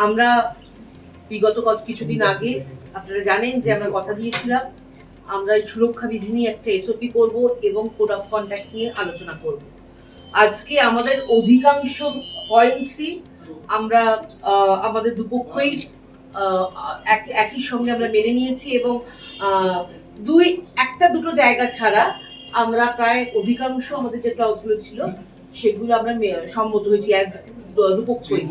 আমরা বিগত কিছুদিন আগে আপনারা জানেন যে আমরা কথা দিয়েছিলাম আমরা এই সুরক্ষা বিধি নিয়ে একটা এসওপি করব এবং কোড অফ কন্ডাক্ট নিয়ে আলোচনা করব। আজকে আমাদের অধিকাংশ পয়েন্টসই আমরা আমাদের দুপক্ষই একই সঙ্গে আমরা মেনে নিয়েছি এবং একটা দুটো জায়গা ছাড়া আমরা প্রায় অধিকাংশ আমাদের যে ক্লাউজগুলো ছিল সেগুলো আমরা সম্মত হয়েছি দুপক্ষই।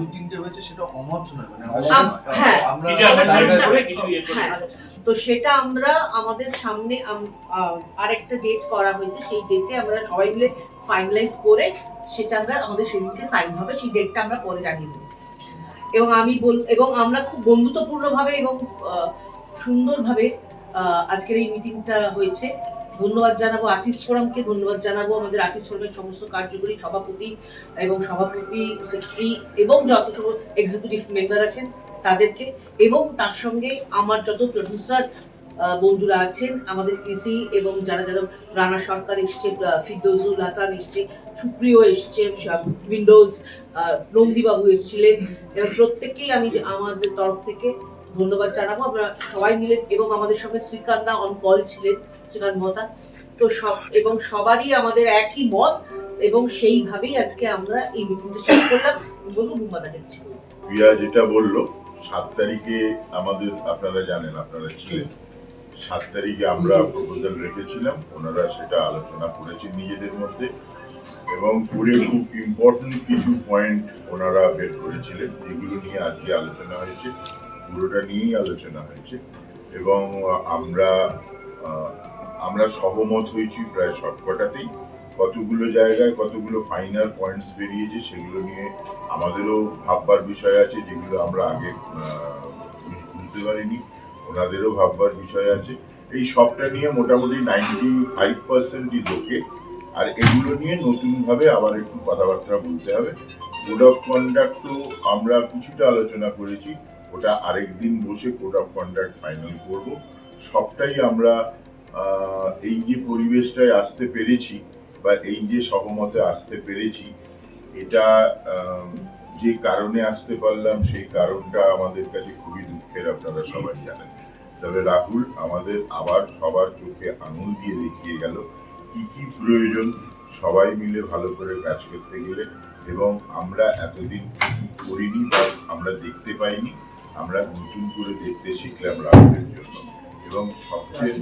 তো সেটা আমরা আমাদের সামনে আরেকটা ডেট করা হয়েছে, সেই ডেটে আমরা সবাই মিলে ফাইনালাইজ করে সেটা আমরা আমাদের সেদিনকে সাইন হবে, সেই ডেটটা আমরা পরে জানিয়ে দেবো। এবং আমরা খুব বন্ধুত্বপূর্ণভাবে এবং সুন্দরভাবে আজকের এই মিটিংটা হয়েছে। ধন্যবাদ জানাবো আর্টিস্ট ফোরামকে, ধন্যবাদ জানাবো আমাদের আর্টিস্ট ফোরামের সমস্ত কার্যকরী সভাপতি এবং সভাপতি, সেক্রেটারি এবং যত এক্সিকিউটিভ মেম্বার আছেন তাদেরকে, এবং তার সঙ্গে আমার যত প্রডিউসার বন্ধুরা আছেন, আমাদের পিসি এবং যারা যারা রানা সরকার এসছে, ফিরদৌসুল হাসান এসছে, সুপ্রিয় এসছে, উইন্ডোজ নন্দীবাবু এসেছিলেন, এবং প্রত্যেককেই আমি আমাদের তরফ থেকে ধন্যবাদ জানাবো। আমরা সবাই মিলে, এবং আমাদের সঙ্গে শ্রীকান্ত অন কল ছিলেন, শ্রীকান্ত মহতা, তো এবং সবারই আমাদের একই মত, এবং সেইভাবেই আজকে আমরা এই মিটিংটা শেষ করলাম। বলবো মুম্বাদাকে কিছু প্রিয়া যেটা বললো 7 তারিখে আমাদের, আপনারা জানেন, আপনারা ছিলেন, 7 তারিখে আমরা প্রপোজাল রেখেছিলাম, ওনারা সেটা আলোচনা করেছেন নিজেদের মধ্যে এবং করে খুব ইম্পর্টেন্ট কিছু পয়েন্ট ওনারা বের করেছিলেন, যেগুলো নিয়ে আজকে আলোচনা হয়েছে, পুরোটা নিয়েই আলোচনা হয়েছে এবং আমরা সহমত হয়েছি প্রায় সবকটাতেই। কতগুলো জায়গায় কতগুলো ফাইনাল পয়েন্টস বেরিয়েছে সেগুলো নিয়ে আমাদেরও ভাববার বিষয় আছে, যেগুলো আমরা আগে বুঝতে পারিনি, ওনাদেরও ভাববার বিষয় আছে। এই সবটা নিয়ে মোটামুটি 95% ইজ ওকে। আর এগুলো নিয়ে নতুনভাবে আবার একটু কথাবার্তা বলতে হবে। কোড অফ কন্ডাক্টও আমরা কিছুটা আলোচনা করেছি, ওটা আরেকদিন বসে কোড অফ কন্ডাক্ট ফাইনাল করব। সবটাই আমরা এই যে পরিবেশটায় আসতে পেরেছি বা এই যে সহমতে আসতে পেরেছি, এটা যে কারণে আসতে পারলাম সেই কারণটা আমাদের কাছে খুবই দুঃখের, আপনারা সবাই জানেন। তবে রাহুল আমাদের আবার সবার চোখে আঙুল দিয়ে দেখিয়ে গেল কি কি প্রয়োজন সবাই মিলে ভালো করে কাজ করতে গেলে, এবং আমরা এতদিন করিনি বা আমরা দেখতে পাইনি, আমরা নতুন করে দেখতে শিখলাম রাহুলের জন্য। এবং সবচেয়ে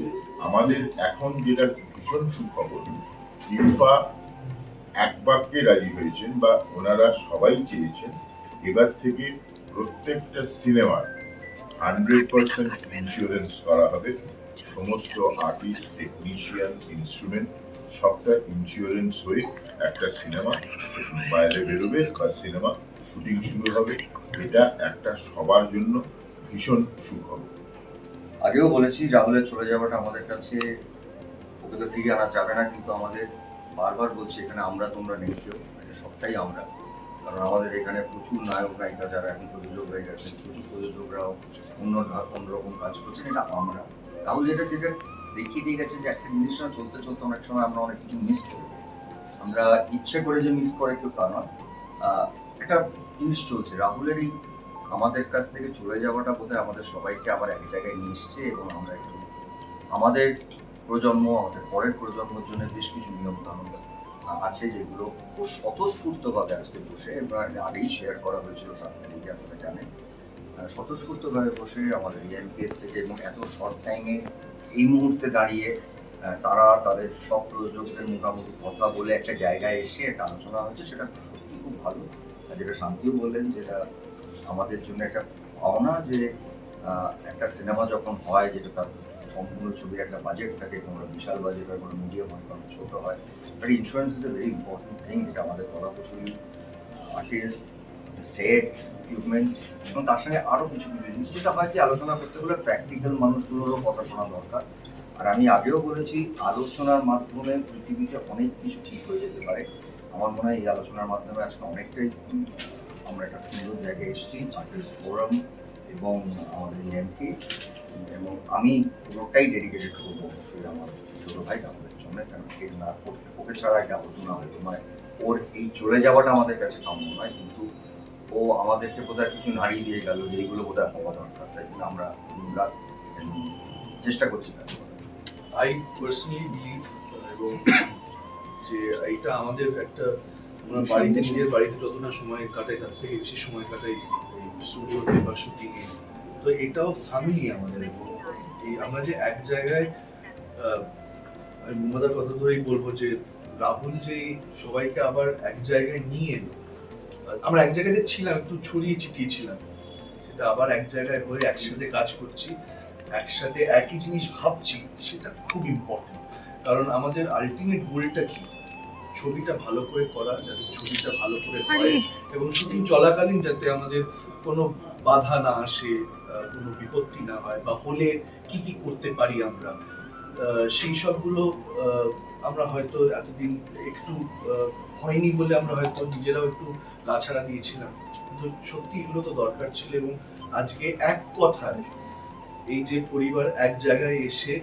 আমাদের এখন যেটা ভীষণ সুখবর, কিংবা এক বাক্যে রাজি হয়েছেন বা ওনারা সবাই চেয়েছেন এবার থেকে প্রত্যেকটা সিনেমার 100% ইন্স্যুরেন্স করা হবে। সমস্ত আর্টিস্ট, টেকনিশিয়ান, ইনস্ট্রুমেন্ট সবটা ইন্স্যুরেন্স হয়ে একটা সিনেমা বাইরে বেরোবে বা সিনেমা শুটিং শুরু হবে। এটা একটা সবার জন্য ভীষণ সুখবর। আগেও বলেছি রাহুলের চলে যাওয়াটা আমাদের কাছে, ওকে তো ফিরিয়ে আনা যাবে না, কিন্তু আমাদের বারবার বলছি এখানে আমরা তোমরা নেই কেউ, এটা সবটাই আমরা। কারণ আমাদের এখানে প্রচুর নায়ক নায়িকা যারা এখন প্রযোজক হয়ে গেছেন, প্রচুর প্রযোজকরাও অন্যরকম কাজ করছেন, এটা আমরা। রাহুল যেটা দেখিয়ে দিয়ে গেছে যে একটা জিনিস না চলতে চলতে অনেক সময় আমরা অনেক কিছু মিস করে দিই। আমরা ইচ্ছে করে যে মিস করে কেউ তা নয়, একটা জিনিস চলছে। রাহুলের এই আমাদের কাছ থেকে চলে যাওয়াটা বোধহয় আমাদের সবাইকে আবার এক জায়গায় নিয়ে এসছে, এবং আমরা একটু আমাদের প্রজন্ম, আমাদের পরের প্রজন্মের জন্য বেশ কিছু নিয়ম কানুন আছে যেগুলো খুব স্বতঃস্ফূর্তভাবে আজকে বসে, আগেই শেয়ার করা হয়েছিল 7 তারিখে, আপনারা জানেন, স্বতঃস্ফূর্তভাবে বসে আমাদের ইএমপিএর থেকে, এবং এত শর্ট টাইমে এই মুহূর্তে দাঁড়িয়ে তারা তাদের সব প্রযোজকদের মোটামুটি কথা বলে একটা জায়গায় এসে একটা আলোচনা হয়েছে, সেটা সত্যি খুব ভালো। যেটা শান্তিও বললেন, যেটা আমাদের জন্য একটা ভাবনা যে একটা সিনেমা যখন হয়, যেটা তার সম্পূর্ণ ছবির একটা বাজেট থাকে, কোনো বিশাল বাজেট হয়, কোনো মিডিয়াম হয়, কোনো ছোট হয়, but insurance is a very important thing, যেটা আমাদের কলাকুশলী আর্টিস্ট, সেট, ইকুইপমেন্টস এবং তার সঙ্গে আরও কিছু কিছু জিনিস, যেটা হয় কি আলোচনা করতে হলে প্র্যাকটিক্যাল মানুষগুলোরও কথা শোনা দরকার। আর আমি আগেও বলেছি, আলোচনার মাধ্যমে পৃথিবীতে অনেক কিছু ঠিক হয়ে যেতে পারে। আমার মনে হয় এই আলোচনার মাধ্যমে আজকে অনেকটাই আমরা একটা সুন্দর জায়গায় এসেছি, আর্টিস্ট ফোরাম এবং আমাদের ইএমপি, এবং আমি পুরোটাই ডেডিকেটেড করবো অবশ্যই আমার ছোটো ভাই রাহুলের জন্য, কারণ এটা না ওকে ছাড়া এটা হতো না, হয়তো মানে ওর এই চলে যাওয়াটা আমাদের কাছে কাম্য নয়, কিন্তু ও আমাদেরকে বোধহয় কিছু নাড়িয়ে দিয়ে গেল যে এইগুলো বোধহয় হওয়া দরকার, তাই জন্য আমরা চেষ্টা করছি না। আই পার্সোনালি বিলিভ এবং যে এইটা আমাদের একটা, আমরা বাড়িতে নিজের বাড়িতে যত না সময় কাটাই তার থেকে বেশি সময় কাটাই স্টুডিওতে বা শুটিংয়ে, তো এটাও ফ্যামিলি আমাদের। এই আমরা যে এক জায়গায়, আমি মমতার কথা ধরেই বলবো যে রাহুল যে সবাইকে আবার এক জায়গায় নিয়ে এলো, আমরা এক জায়গাতে ছিলাম, একটু ছড়িয়ে ছিটিয়ে ছিলাম, সেটা আবার এক জায়গায় হয়ে একসাথে কাজ করছি, একসাথে একই জিনিস ভাবছি, সেটা খুব ইম্পর্টেন্ট। কারণ আমাদের আলটিমেট গোলটা কি, ছবিটা ভালো করে করা, যাতে ছবিটা ভালো করে হয় এবং শুটিং চলাকালীন যাতে আমাদের কোনো বাধা না আসে, কোনো বিপত্তি না হয়, বা হলে কি কি করতে পারি আমরা, সেই সবগুলো আমরা হয়তো এতদিন একটু হয়নি বলে আমরা হয়তো নিজেরাও একটু লাছাড়া দিয়েছিলাম, কিন্তু সত্যি এগুলো তো দরকার ছিল। এবং আজকে এক কথায় এই যে পরিবার এক জায়গায় এসে,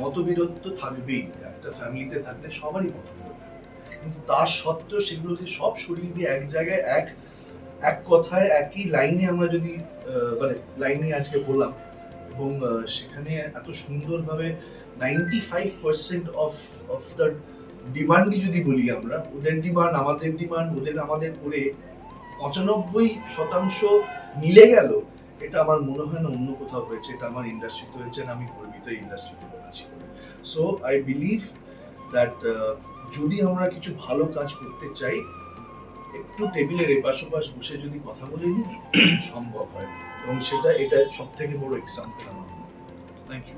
মতবিরোধ তো থাকবেই, একটা ফ্যামিলিতে থাকলে সবারই মতবিরোধ থাকে, কিন্তু তার সত্ত্বেও সেগুলোকে সব সরিয়ে দিয়ে এক জায়গায় এক কথায় একই লাইনে আমরা যদি মানে লাইনে আজকে বললাম, এবং সেখানে এত সুন্দরভাবে 95% অফ দ্য ডিমান্ডই যদি বলি আমরা, ওদের ডিমান্ড আমাদের ডিমান্ড, ওদের আমাদের করে 95% মিলে গেল, এটা আমার মনে হয় না অন্য কোথাও হয়েছে, এটা আমার ইন্ডাস্ট্রিতে হয়েছে, আর আমি গর্বিত ইন্ডাস্ট্রিতে আছি। সো আই বিলিভ দ্যাট যদি আমরা কিছু ভালো কাজ করতে চাই, একটু টেবিলের এপাশ ওপাশ বসে যদি কথা বলে নিই, সম্ভব হয়, এবং এটা সব থেকে বড় এক্সাম্পল আমার। Thank you.